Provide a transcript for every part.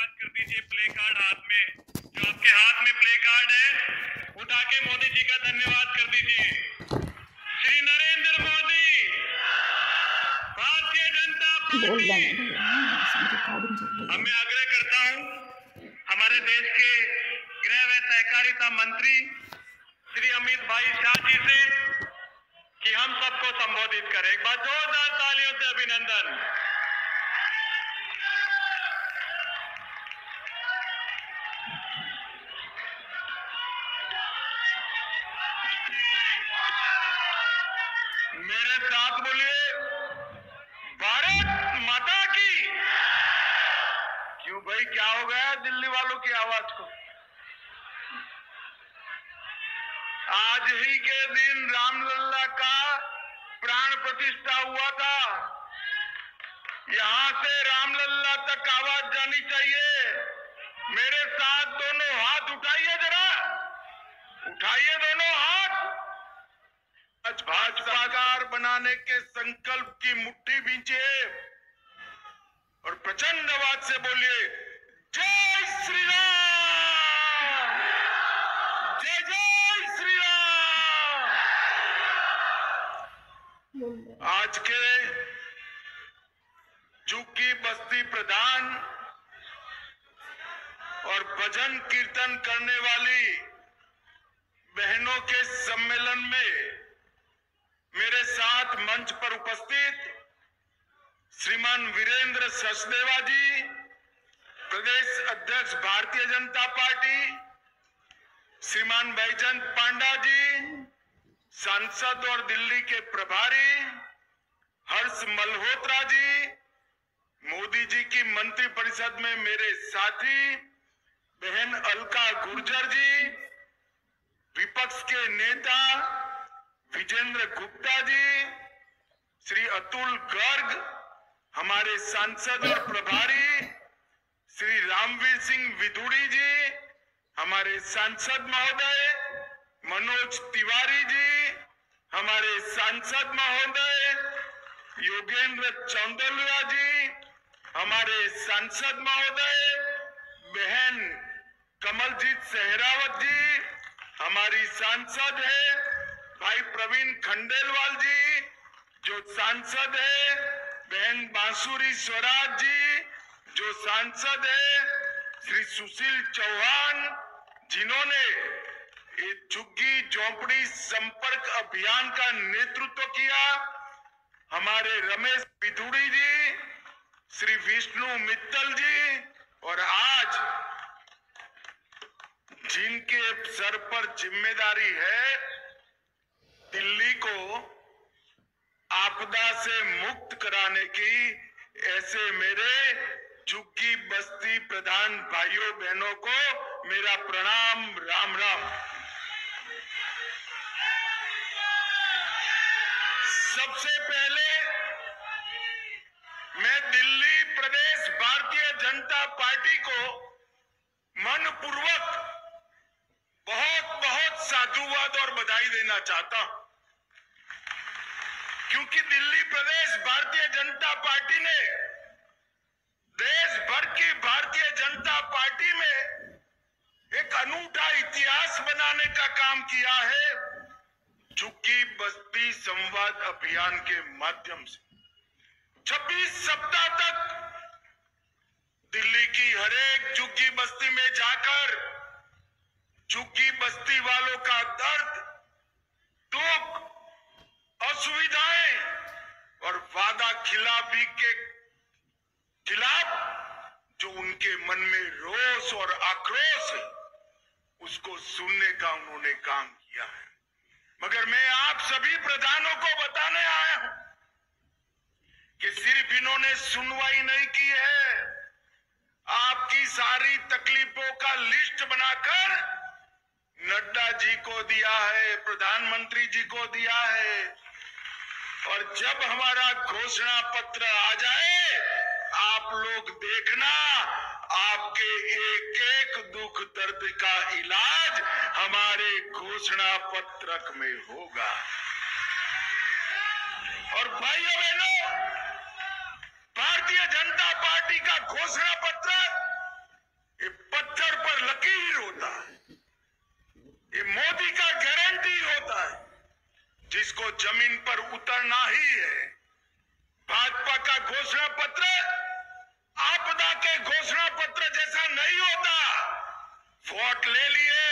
धन्यवाद कर दीजिए। प्ले कार्ड हाथ में, जो आपके हाथ में प्ले कार्ड है उठा के मोदी जी का धन्यवाद कर दीजिए। श्री नरेंद्र मोदी, भारतीय जनता पार्टी। अब मैं आग्रह करता हूं हमारे देश के गृह व सहकारिता मंत्री श्री अमित भाई शाह जी से कि हम सबको संबोधित करें। एक बार जोरदार तालियों से अभिनंदन। मेरे साथ बोलिए, भारत माता की। क्यों भाई, क्या हो गया दिल्ली वालों की आवाज को? आज ही के दिन रामलला का प्राण प्रतिष्ठा हुआ था। यहां से रामलला तक आवाज जानी चाहिए। मेरे साथ दोनों हाथ उठाइए, जरा उठाइए दोनों हाथ। आज भाजपा सरकार बनाने के संकल्प की मुट्ठी भींचिए और प्रचंड आवाज से बोलिए, जय श्री राम, जय जय श्री राम। आज के झुग्गी बस्ती प्रधान और भजन कीर्तन करने वाली बहनों के सम्मेलन में मेरे साथ मंच पर उपस्थित श्रीमान वीरेंद्र सचदेवा जी, प्रदेश अध्यक्ष भारतीय जनता पार्टी, श्रीमान बैजंत पांडा जी, सांसद और दिल्ली के प्रभारी हर्ष मल्होत्रा जी, मोदी जी की मंत्रिपरिषद में मेरे साथी बहन अलका गुर्जर जी, विपक्ष के नेता विजेंद्र गुप्ता जी, श्री अतुल गर्ग, हमारे सांसद और प्रभारी श्री रामवीर सिंह विधुड़ी जी, हमारे सांसद महोदय मनोज तिवारी जी, हमारे सांसद महोदय योगेंद्र चौंदलिया जी, हमारे सांसद महोदय बहन कमलजीत सहरावत जी, हमारी सांसद है भाई प्रवीण खंडेलवाल जी, जो सांसद है बहन बांसुरी स्वराज जी, जो सांसद है श्री सुशील चौहान, जिन्होंने ये झुग्गी झोंपड़ी संपर्क अभियान का नेतृत्व किया, हमारे रमेश विधुड़ी जी, श्री विष्णु मित्तल जी, और आज जिनके सर पर जिम्मेदारी है दिल्ली को आपदा से मुक्त कराने की, ऐसे मेरे झुग्गी बस्ती प्रधान भाइयों बहनों को मेरा प्रणाम, राम राम। सबसे पहले मैं दिल्ली प्रदेश भारतीय जनता पार्टी को मनपूर्वक बहुत बहुत साधुवाद और बधाई देना चाहता हूं, क्योंकि दिल्ली प्रदेश भारतीय जनता पार्टी ने देश भर की भारतीय जनता पार्टी में एक अनूठा इतिहास बनाने का काम किया है झुग्गी बस्ती संवाद अभियान के माध्यम से। 26 सप्ताह तक दिल्ली की हरेक झुग्गी बस्ती में जाकर झुग्गी बस्ती वालों का दर्द, दुख, असुविधाएं और वादा खिलाफी के खिलाफ जो उनके मन में रोष और आक्रोश है, उसको सुनने का उन्होंने काम किया है। मगर मैं आप सभी प्रधानों को बताने आया हूं कि सिर्फ इन्होंने सुनवाई नहीं की है, आपकी सारी तकलीफों का लिस्ट बनाकर नड्डा जी को दिया है, प्रधानमंत्री जी को दिया है, और जब हमारा घोषणा पत्र आ जाए आप लोग देखना, आपके एक एक दुख दर्द का इलाज हमारे घोषणा पत्रक में होगा। और भाइयों बहनों, भारतीय जनता पार्टी का घोषणा पत्र उतरना ही है। भाजपा का घोषणा पत्र आपदा के घोषणा पत्र जैसा नहीं होता। वोट ले लिए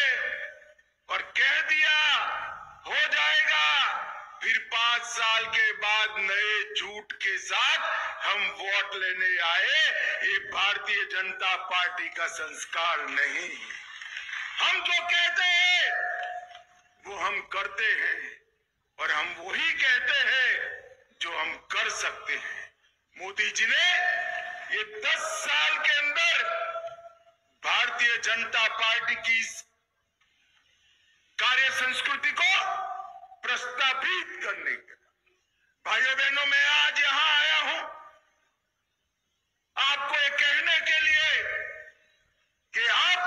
और कह दिया हो जाएगा, फिर 5 साल के बाद नए झूठ के साथ हम वोट लेने आए। ये भारतीय जनता पार्टी का संस्कार नहीं। हम जो कहते हैं वो हम करते हैं और हम वही कहते हैं जो हम कर सकते हैं। मोदी जी ने ये 10 साल के अंदर भारतीय जनता पार्टी की कार्य संस्कृति को प्रस्तावित करने के, भाइयों बहनों, मैं आज यहां आया हूं आपको ये कहने के लिए कि आप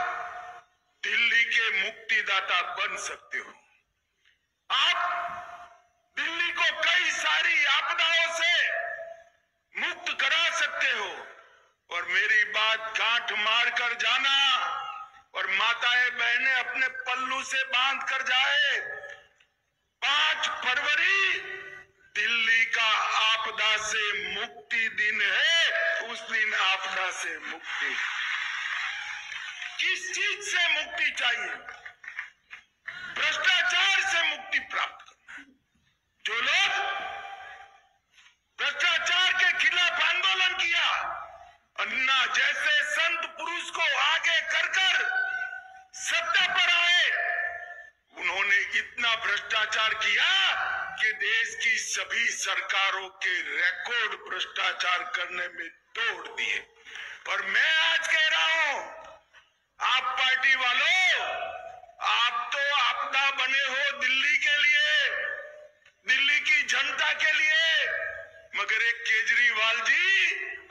दिल्ली के मुक्तिदाता बन सकते हो। आप दिल्ली को कई सारी आपदाओं से मुक्त करा सकते हो। और मेरी बात गांठ मार कर जाना और माताएं बहनें अपने पल्लू से बांध कर जाए। 5 फरवरी दिल्ली का आपदा से मुक्ति दिन है। उस दिन आपदा से मुक्ति, किस चीज से मुक्ति चाहिए? भ्रष्टाचार से मुक्ति प्राप्त करना। जो लोग भ्रष्टाचार के खिलाफ आंदोलन किया, अन्ना जैसे संत पुरुष को आगे कर सत्ता पर आए, उन्होंने इतना भ्रष्टाचार किया कि देश की सभी सरकारों के रिकॉर्ड भ्रष्टाचार करने में तोड़ दिए। और मैं आज कह रहा हूं, आप पार्टी वालों, आप तो आपदा बने हो दिल्ली के लिए, दिल्ली की जनता के लिए, मगर एक केजरीवाल जी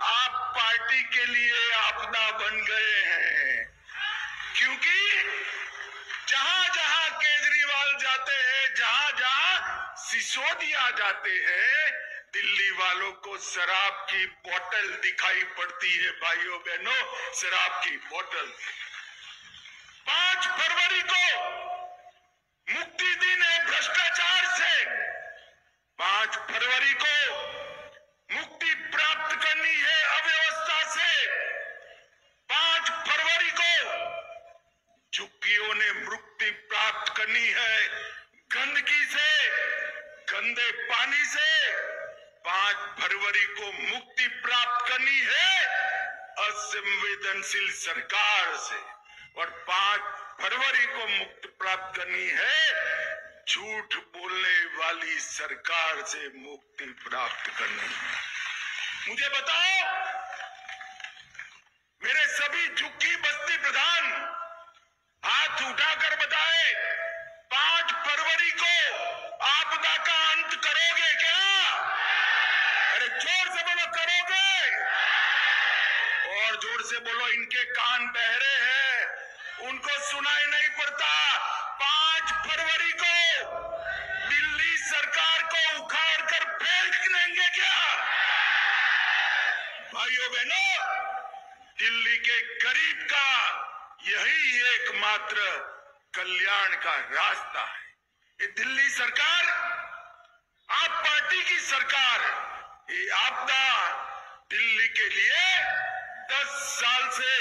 आप पार्टी के लिए आपदा बन गए हैं। क्योंकि जहां जहां केजरीवाल जाते हैं, जहां जहां सिसोदिया जाते हैं, दिल्ली वालों को शराब की बोतल दिखाई पड़ती है। भाइयों बहनों, शराब की बोतल। 5 फरवरी को मुक्ति दिन है भ्रष्टाचार से। 5 फरवरी को मुक्ति प्राप्त करनी है अव्यवस्था से। 5 फरवरी को झुग्गियों ने मुक्ति प्राप्त करनी है गंदगी से, गंदे पानी से। 5 फरवरी को मुक्ति प्राप्त करनी है असंवेदनशील सरकार से। और 5 फरवरी को मुक्ति प्राप्त करनी है झूठ बोलने वाली सरकार से मुक्ति प्राप्त करनी है। मुझे बताओ, मेरे सभी झुग्गी बस्ती प्रधान हाथ उठाकर बताए, 5 फरवरी को आपदा का अंत करोगे क्या? अरे जोर से बोलो, करोगे? और जोर से बोलो, इनके कान बहरे हैं, उनको सुनाई नहीं पड़ता। 5 फरवरी को दिल्ली सरकार को उखाड़ कर फेंक देंगे क्या? भाइयों बहनों, दिल्ली के गरीब का यही एकमात्र कल्याण का रास्ता है। ये दिल्ली सरकार, आप पार्टी की सरकार, ये आपदा दिल्ली के लिए 10 साल से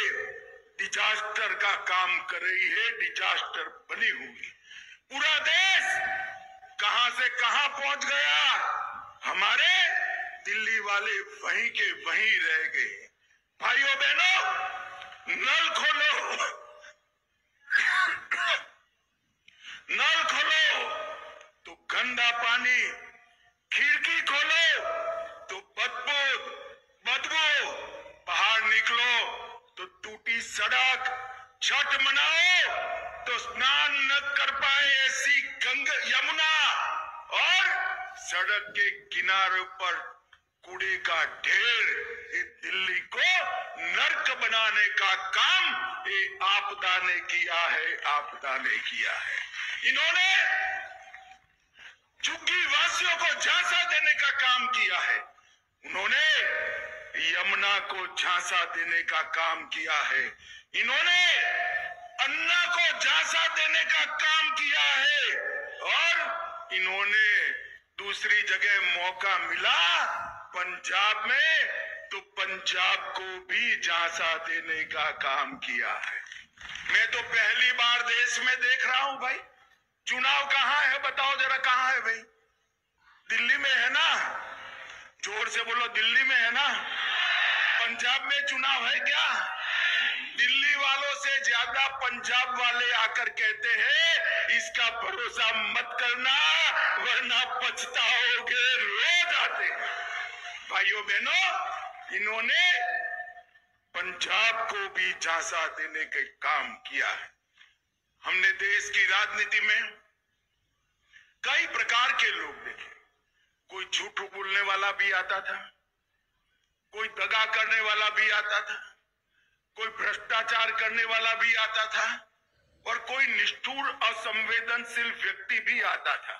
डिजास्टर का काम कर रही है, डिजास्टर बनी हुई। पूरा देश कहां से कहां पहुंच गया, हमारे दिल्ली वाले वहीं के वहीं रह गए। भाइयों बहनों, नल खोलो, नल खोलो तो गंदा पानी, खिड़की खोलो तो बदबू, बाहर निकलो तो टूटी सड़क, छठ मनाओ तो स्नान न कर पाए ऐसी यमुना, और सड़क के किनारों पर कूड़े का ढेर। ये दिल्ली को नर्क बनाने का काम ये आपदा ने किया है, आपदा ने किया है। इन्होंने झुग्गी वासियों को झांसा देने का काम किया है, उन्होंने यमुना को झांसा देने का काम किया है, इन्होंने अन्ना को झांसा देने का काम किया है, और इन्होंने दूसरी जगह मौका मिला पंजाब में, तो पंजाब को भी झांसा देने का काम किया है। मैं तो पहली बार देश में देख रहा हूं भाई। चुनाव कहां है बताओ जरा, कहां है भाई? दिल्ली में है ना? जोर से बोलो, दिल्ली में है ना? पंजाब में चुनाव है क्या? दिल्ली वालों से ज्यादा पंजाब वाले आकर कहते हैं इसका भरोसा मत करना वरना पछताओगे, रोज आते हैं। भाइयों बहनों, इन्होंने पंजाब को भी झांसा देने का काम किया है। हमने देश की राजनीति में कई प्रकार के लोग देखे। कोई झूठ बोलने वाला भी आता था, कोई दगा करने वाला भी आता था, कोई भ्रष्टाचार करने वाला भी आता था, और कोई निष्ठुर असंवेदनशील व्यक्ति भी आता था।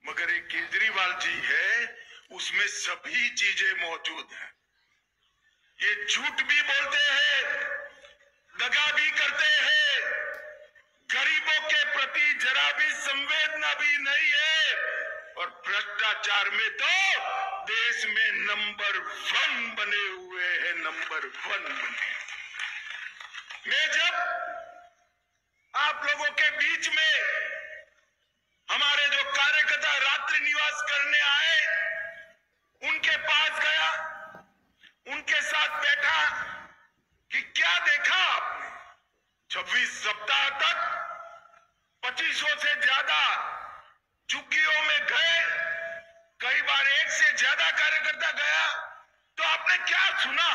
मगर एक केजरीवाल जी है, उसमें सभी चीजें मौजूद हैं। ये झूठ भी बोलते हैं, दगा भी करते हैं, गरीबों के प्रति जरा भी संवेदना भी नहीं है, और भ्रष्टाचार में तो देश में नंबर 1 बने हुए हैं, नंबर 1 बने। मैं जब आप लोगों के बीच में हमारे जो कार्यकर्ता रात्रि निवास करने आए, उनके पास गया, उनके साथ बैठा कि क्या देखा आपने? 26 सप्ताह तक 2500 से ज्यादा झुग्गियों में गए, कई बार एक से ज्यादा कार्यकर्ता गया, तो आपने क्या सुना?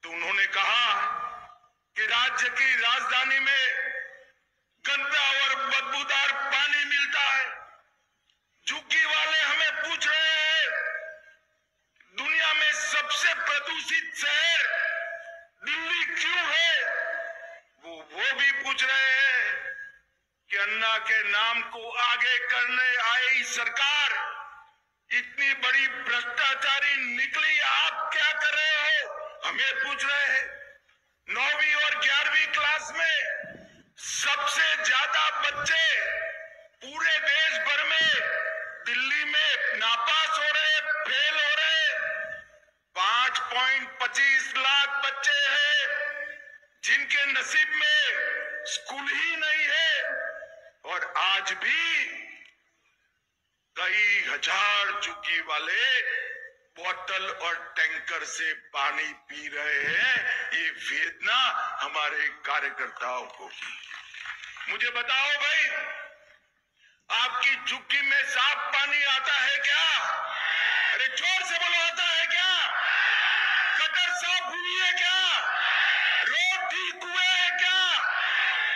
तो उन्होंने कहा कि राज्य की राजधानी में गंदा और बदबूदार पानी मिलता है। झुग्गी वाले हमें पूछ रहे हैं दुनिया में सबसे प्रदूषित शहर दिल्ली क्यों है? वो भी पूछ रहे हैं कि अन्ना के नाम को आगे करने आई सरकार इतनी बड़ी भ्रष्टाचारी निकली, आप क्या कर रहे हो? हमें पूछ रहे हैं। 9वीं और 11वीं क्लास में सबसे ज्यादा बच्चे पूरे देश भर में दिल्ली में नापास हो रहे, फेल हो रहे। 5.25 लाख बच्चे हैं जिनके नसीब में स्कूल ही नहीं है, और आज भी कई हजार झुग्गी वाले बोतल और टैंकर से पानी पी रहे हैं। ये वेदना हमारे कार्यकर्ताओं को। मुझे बताओ भाई, आपकी झुग्गी में साफ पानी आता है क्या? अरे जोर से बोलो, आता है क्या? गटर साफ हुई है क्या? रोड ठीक हुए हैं क्या?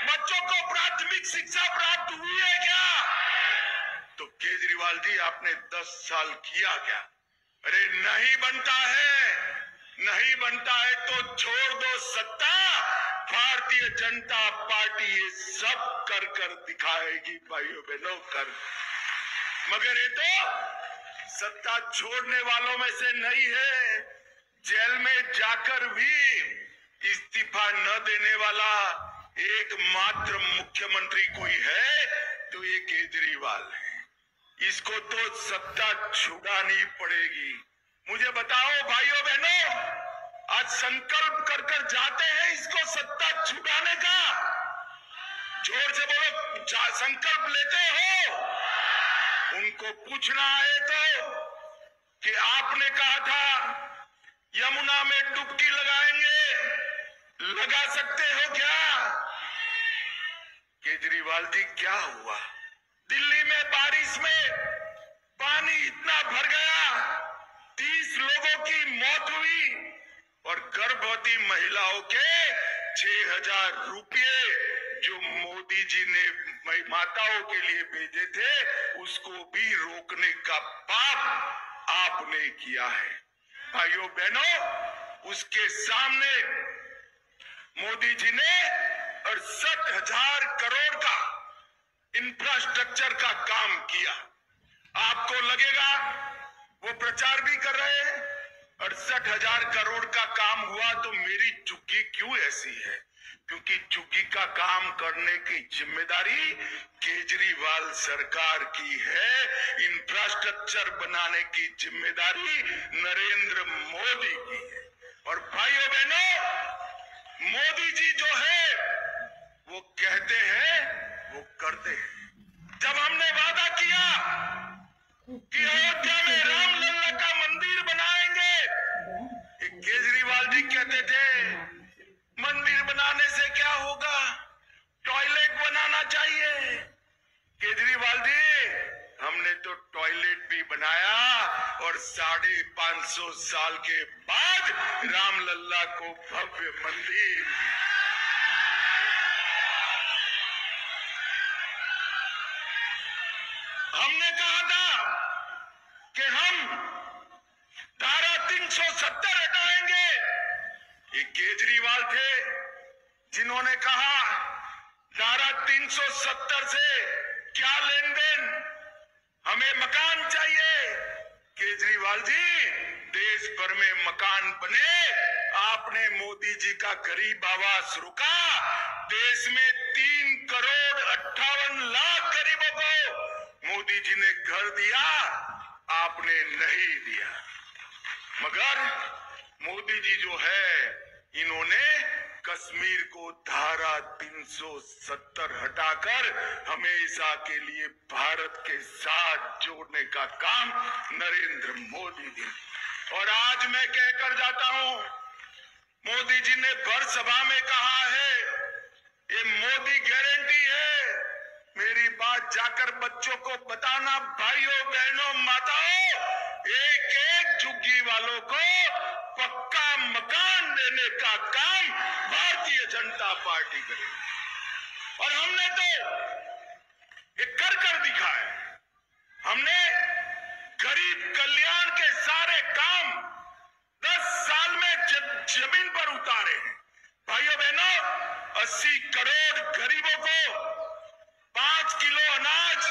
बच्चों को प्राथमिक शिक्षा प्राप्त हुई है क्या? तो केजरीवाल जी, आपने 10 साल किया क्या? अरे नहीं बनता है, नहीं बनता है तो छोड़ दो सत्ता। भारतीय जनता पार्टी ये सब कर कर दिखाएगी भाइयों बहनों, कर। मगर ये तो सत्ता छोड़ने वालों में से नहीं है। जेल में जाकर भी इस्तीफा न देने वाला एकमात्र मुख्यमंत्री कोई है तो ये केजरीवाल है। इसको तो सत्ता छुड़ानी पड़ेगी। मुझे बताओ भाइयों बहनों, आज संकल्प कर कर जाते हैं इसको सत्ता छुड़ाने का? जोर से बोलो, संकल्प लेते हो? उनको पूछना है तो कि आपने कहा था यमुना में डुबकी लगाएंगे, लगा सकते हो क्या? केजरीवाल जी, क्या हुआ? दिल्ली में बारिश में पानी इतना भर गया, 30 लोगों की मौत हुई, और गर्भवती महिलाओं के 6,000 रुपये जो मोदी जी ने माताओं के लिए भेजे थे, उसको भी रोकने का पाप आपने किया है। भाइयों बहनों, उसके सामने मोदी जी ने 68,000 करोड़ का इंफ्रास्ट्रक्चर का काम किया। आपको लगेगा वो प्रचार भी कर रहे हैं 68,000 करोड़ का काम हुआ तो मेरी झुग्गी क्यों ऐसी है? क्योंकि झुग्गी का काम करने की जिम्मेदारी केजरीवाल सरकार की है, इंफ्रास्ट्रक्चर बनाने की जिम्मेदारी नरेंद्र मोदी की है। और भाइयों बहनों, मोदी जी जो है वो कहते हैं वो करते हैं। जब हमने वादा किया कि अयोध्या में रामलला का मंदिर बनाएंगे, केजरीवाल जी कहते थे मंदिर बनाने से क्या होगा, टॉयलेट बनाना चाहिए। केजरीवाल जी, हमने तो टॉयलेट भी बनाया और 550 साल के बाद रामलला को भव्य मंदिर। हमने कहा था कि हम धारा 370 हटाएंगे। ये केजरीवाल थे जिन्होंने कहा धारा 370 से क्या लेन देन, हमें मकान चाहिए। केजरीवाल जी, देश भर में मकान बने, आपने मोदी जी का गरीब आवास रुका। देश में 3,58,00,000 गरीबों को मोदी जी ने घर दिया, आपने नहीं दिया। मगर मोदी जी जो है, इन्होंने कश्मीर को धारा 370 हटाकर हमेशा के लिए भारत के साथ जोड़ने का काम नरेंद्र मोदी जी। और आज मैं कहकर जाता हूं, मोदी जी ने भर सभा में कहा है ये मोदी गारंटी है। मेरी बात जाकर बच्चों को बताना, भाइयों बहनों माताओं, एक एक झुग्गी वालों को पक्का मकान देने का काम भारतीय जनता पार्टी करेगी। और हमने तो ये कर दिखाया। हमने गरीब कल्याण के सारे काम 10 साल में जमीन पर उतारे हैं। भाइयों बहनों, 80 करोड़ गरीबों को 5 किलो अनाज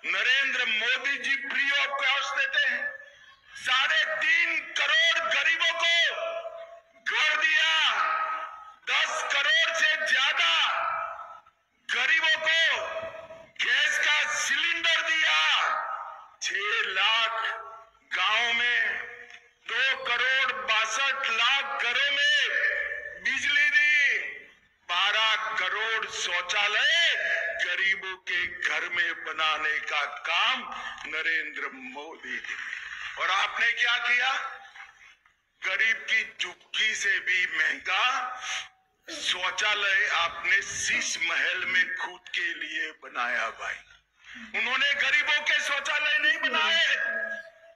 Narendra Modi ji free of cost देते हैं। 3.5 करोड़ गरीबों को घर दिया। 10 करोड़ से ज्यादा गरीबों को गैस का सिलेंडर दिया। 6 लाख गांव में 2,62,00,000 घरों में बिजली दी। 12 करोड़ शौचालय गरीबों के घर में बनाने का काम नरेंद्र मोदी जी। और आपने क्या किया, गरीब की झुग्गी से भी महंगा शौचालय आपने शीश महल में खुद के लिए बनाया। भाई, उन्होंने गरीबों के शौचालय नहीं बनाए।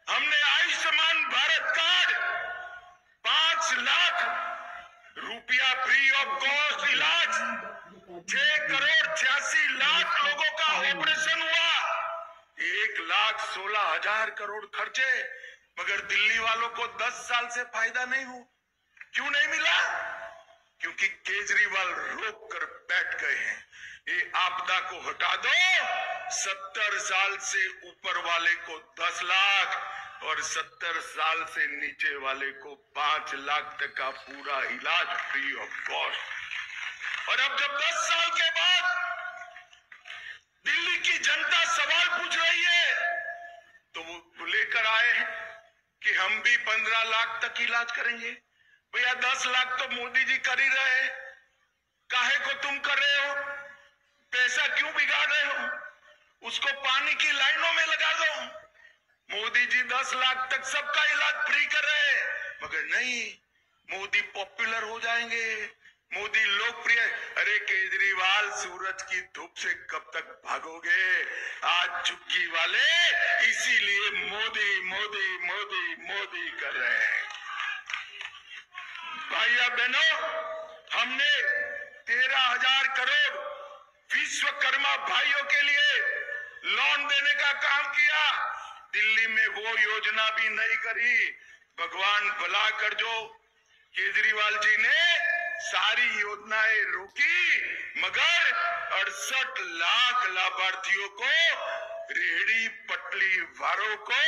हमने आयुष्मान भारत कार्ड 5 लाख रुपया फ्री ऑफ कॉस्ट इलाज, 6,86,00,000 लोगों का ऑपरेशन हुआ, 1,16,000 करोड़ खर्चे। मगर दिल्ली वालों को 10 साल से फायदा नहीं हुआ। क्यों नहीं मिला? क्योंकि केजरीवाल रोक कर बैठ गए हैं। ये आपदा को हटा दो, 70 साल से ऊपर वाले को 10 लाख और 70 साल से नीचे वाले को 5 लाख तक का पूरा इलाज फ्री ऑफ कॉस्ट। और अब जब 10 साल के बाद दिल्ली की जनता सवाल पूछ रही है, तो वो लेकर आए हैं कि हम भी 15 लाख तक इलाज करेंगे। भैया 10 लाख तो मोदी जी कर ही रहे, काहे को तुम कर रहे हो? पैसा क्यों बिगाड़ रहे हो? उसको पानी की लाइनों में लगा दो। मोदी जी 10 लाख तक सबका इलाज फ्री कर रहे हैं, मगर नहीं, मोदी पॉपुलर हो जाएंगे, मोदी लोकप्रिय। अरे केजरीवाल, सूरज की धूप से कब तक भागोगे? आज झुग्गी वाले इसीलिए मोदी मोदी मोदी मोदी कर रहे हैं। भाइयों बहनों, हमने 13,000 करोड़ विश्वकर्मा भाइयों के लिए लोन देने का काम किया। दिल्ली में वो योजना भी नहीं करी। भगवान भला कर, जो केजरीवाल जी ने सारी योजनाएं रोकी, मगर 68 लाख लाभार्थियों को, रेहड़ी पटली वालों को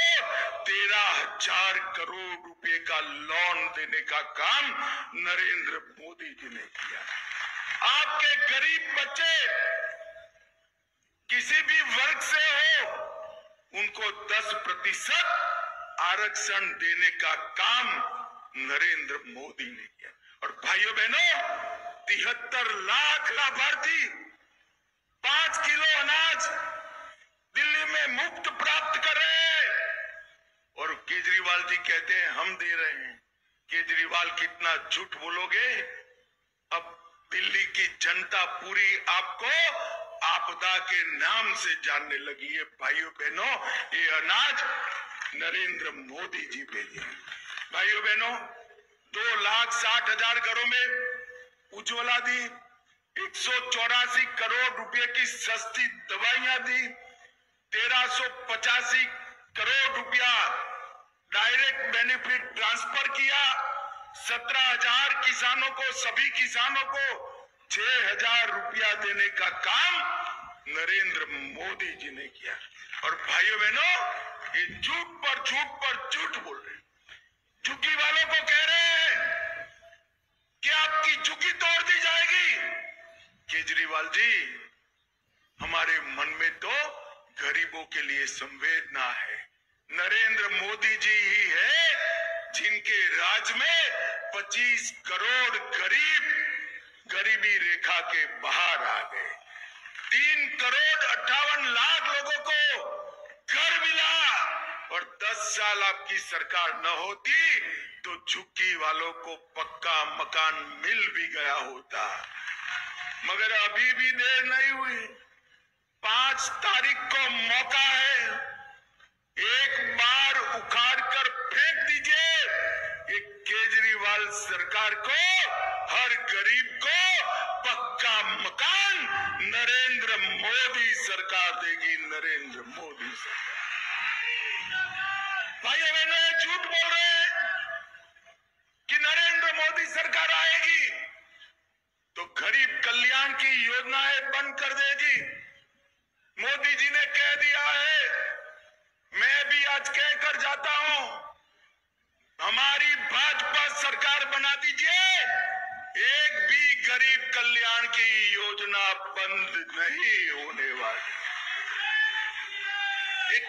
13,000 करोड़ रुपए का लोन देने का काम नरेंद्र मोदी जी ने किया। हमारे गरीब बच्चे किसी भी वर्ग से हो, उनको 10% आरक्षण देने का काम नरेंद्र मोदी ने किया। और भाइयों बहनों, 73 लाख लाभार्थी 5 किलो अनाज दिल्ली में मुफ्त प्राप्त कर रहे हैं, और केजरीवाल जी कहते हैं हम दे रहे हैं। केजरीवाल कितना झूठ बोलोगे? अब दिल्ली की जनता पूरी आपको आपदा के नाम से जानने लगी है। भाइयों बहनों, ये अनाज नरेंद्र मोदी जी भेजे। भाइयों बहनों, 2,60,000 घरों में उज्ज्वला दी, 184 करोड़ रुपए की सस्ती दवाइयां दी, 1385 करोड़ रुपया डायरेक्ट बेनिफिट ट्रांसफर किया, 17,000 किसानों को, सभी किसानों को 6,000 रुपया देने का काम नरेंद्र मोदी जी ने किया। और भाइयों बहनों, ये झूठ पर झूठ बोल रहे हैं। झुग्गी वालों को कह रहे हैं कि आपकी झुग्गी तोड़ दी जाएगी। केजरीवाल जी, हमारे मन में तो गरीबों के लिए संवेदना है। नरेंद्र मोदी जी ही है जिनके राज में 25 करोड़ गरीब गरीबी रेखा के बाहर आ गए। 3 करोड़ 58 लाख लोगों को घर मिला, और 10 साल आपकी सरकार न होती तो झुग्गी वालों को पक्का मकान मिल भी गया होता। मगर अभी भी देर नहीं हुई। 5 तारीख को मौका है, एक बार उखाड़ कर फेंक दीजिए। एक केजरीवाल सरकार को, हर गरीब को पक्का मकान नरेंद्र मोदी सरकार देगी। नरेंद्र मोदी सरकार। भाई बहनों, ये झूठ बोल रहे हैं कि नरेंद्र मोदी सरकार आएगी तो गरीब कल्याण की योजनाएं बंद कर देगी। मोदी जी ने कह दिया है, मैं भी आज कहकर जाता हूं, हमारी भाजपा सरकार बना दीजिए, एक भी गरीब कल्याण की योजना बंद नहीं होने वाली।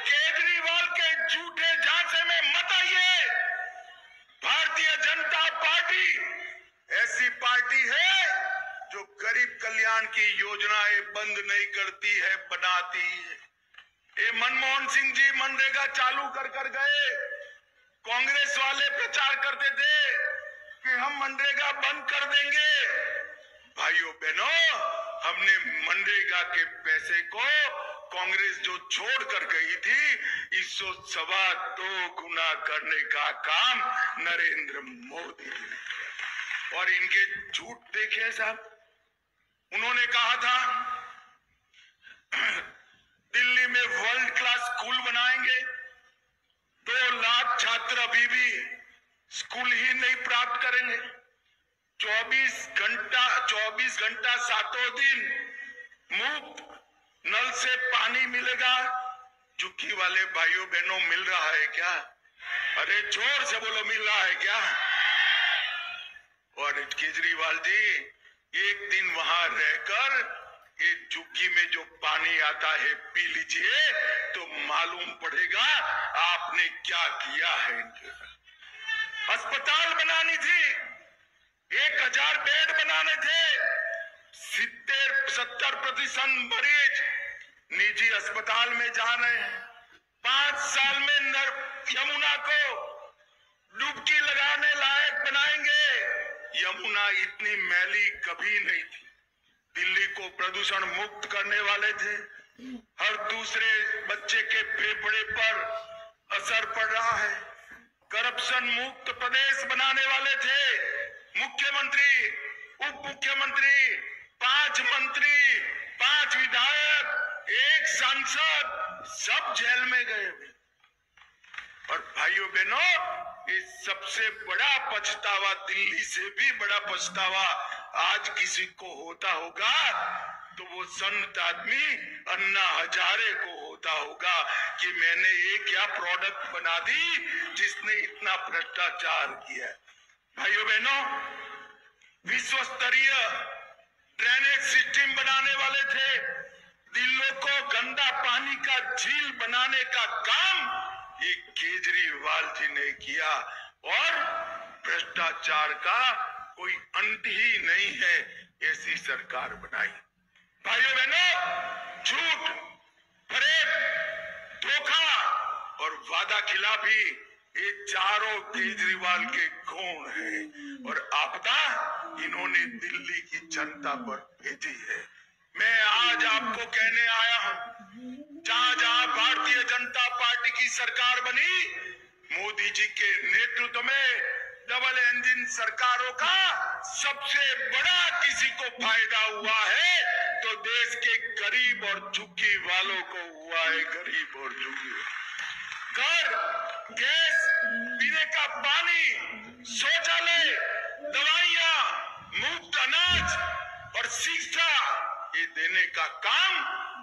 केजरीवाल के झूठे झांसे में मत आइए। भारतीय जनता पार्टी ऐसी पार्टी है जो गरीब कल्याण की योजनाएं बंद नहीं करती है, बनाती है। ये मनमोहन सिंह जी मनरेगा चालू कर गए। कांग्रेस वाले प्रचार करते थे कि हम मनरेगा बंद कर देंगे। भाइयों बहनों, हमने मनरेगा के पैसे को कांग्रेस जो छोड़ कर गई थी, इसको 2.25 गुना करने का काम नरेंद्र मोदी ने किया। और इनके झूठ देखे साहब, उन्होंने कहा था दिल्ली में वर्ल्ड क्लास स्कूल बनाएंगे। 2 लाख छात्र अभी भी स्कूल ही नहीं प्राप्त करेंगे। 24 घंटा सातों दिन मुफ्त नल से पानी मिलेगा। झुग्गी वाले भाइयों बहनों, मिल रहा है क्या? अरे जोर से बोलो, मिल रहा है क्या? और केजरीवाल जी, एक दिन वहां रहकर ये झुग्गी में जो पानी आता है पी लीजिए तो मालूम पड़ेगा आपने क्या किया है। अस्पताल बनानी थी, 1000 बेड बनाने थे। 70% मरीज निजी अस्पताल में जा रहे हैं। 5 साल में यमुना को डुबकी लगाने लायक बनाएंगे। यमुना इतनी मैली कभी नहीं थी। दिल्ली को प्रदूषण मुक्त करने वाले थे। हर दूसरे बच्चे के फेफड़े पर असर पड़ रहा है। करप्शन मुक्त प्रदेश बनाने वाले थे। मुख्यमंत्री, उप मुख्यमंत्री, 5 मंत्री, 5 विधायक, 1 सांसद, सब जेल में गए। और भाइयों बहनों, ये सबसे बड़ा पछतावा, दिल्ली से भी बड़ा पछतावा आज किसी को होता होगा तो वो संत आदमी अन्ना हजारे को होता होगा कि मैंने ये क्या प्रोडक्ट बना दी जिसने इतना भ्रष्टाचार किया। भाइयों बहनों, विश्व स्तरीय ड्रेनेज का काम ये केजरीवाल जी ने किया और भ्रष्टाचार का कोई अंत ही नहीं है, ऐसी सरकार बनाई। भाइयों बहनों, झूठ, फरेब, धोखा और वादा खिलाफी, ये चारों केजरीवाल के गुण हैं और आपदा इन्होंने दिल्ली की जनता पर भेजी है। मैं आज आपको कहने आया हूं, जहां जहां भारतीय जनता पार्टी की सरकार बनी, मोदी जी के नेतृत्व में डबल इंजन सरकारों का सबसे बड़ा किसी को फायदा हुआ है तो देश के गरीब और झुग्गी वालों को हुआ है। गरीब और झुग्गी, घर, गैस, पीने का पानी, शौचालय, दवाइयां, मुफ्त अनाज और शिक्षा, ये देने का काम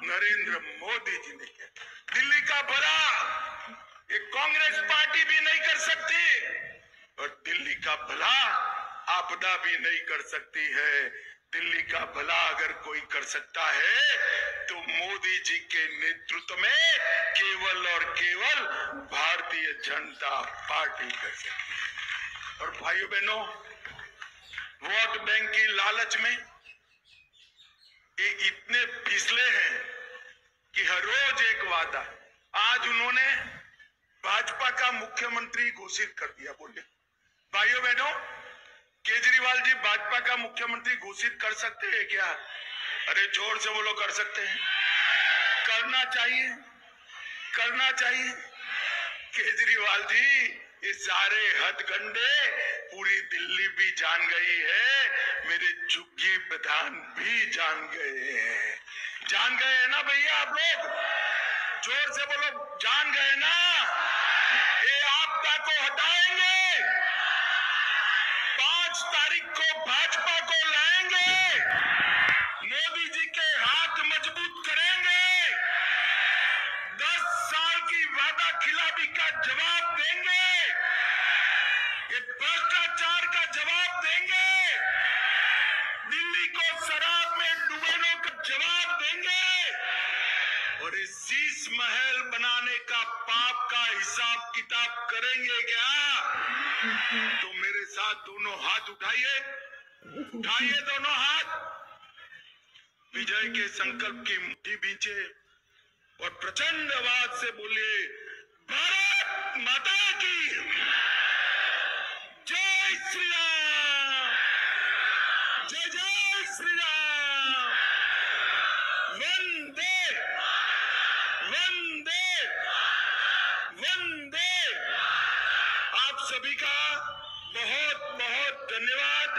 नरेंद्र मोदी जी ने किया। दिल्ली का भला ये कांग्रेस पार्टी भी नहीं कर सकती और दिल्ली का भला आपदा भी नहीं कर सकती है। दिल्ली का भला अगर कोई कर सकता है तो मोदी जी के नेतृत्व में केवल और केवल भारतीय जनता पार्टी कर सकती है। और भाइयों बहनों, वोट बैंक की लालच में ये इतने फिसले हैं कि हर रोज एक वादा। आज उन्होंने भाजपा का मुख्यमंत्री घोषित कर दिया। बोले भाइयों बहनों, केजरीवाल जी भाजपा का मुख्यमंत्री घोषित कर सकते हैं क्या? अरे जोर से बोलो, कर सकते हैं, करना चाहिए, करना चाहिए। केजरीवाल जी, ये सारे हथकंडे पूरी दिल्ली भी जान गई है, मेरे झुग्गी प्रधान भी जान गए हैं। जान गए हैं ना भैया आप लोग? जोर से बोलो, जान गए ना? ये आपदा को हटाएंगे, 5 तारीख को भाजपा को लाएंगे, मोदी जी के हाथ मजबूत करेंगे, 10 साल की वादा खिलाफी का जवाब देंगे, ये भ्रष्टाचार का जवाब देंगे, दिल्ली को शराब में डुबोने का जवाब देंगे और इस शीश महल बनाने का पाप का हिसाब किताब करेंगे क्या? तो मेरे साथ दोनों हाथ उठाइए, उठाइए दोनों हाथ, विजय के संकल्प की मुट्ठी बींचे और प्रचंड आवाज से बोलिए, भारत माता की जय श्री राम, जय जय श्री राम, वंदे वंदे वंदे। आप सभी का बहुत बहुत धन्यवाद।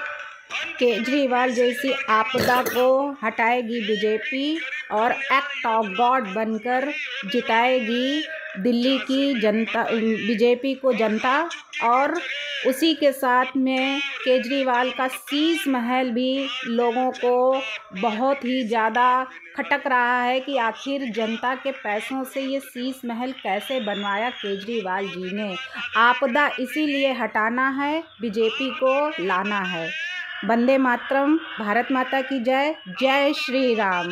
केजरीवाल जैसी आपदा को हटाएगी बीजेपी और एक्ट ऑफ गॉड बनकर जिताएगी दिल्ली की जनता, बीजेपी को जनता। और उसी के साथ में केजरीवाल का शीश महल भी लोगों को बहुत ही ज़्यादा खटक रहा है कि आखिर जनता के पैसों से ये शीश महल कैसे बनवाया केजरीवाल जी ने। आपदा इसीलिए हटाना है, बीजेपी को लाना है। वंदे मातरम, भारत माता की जय, जय श्री राम।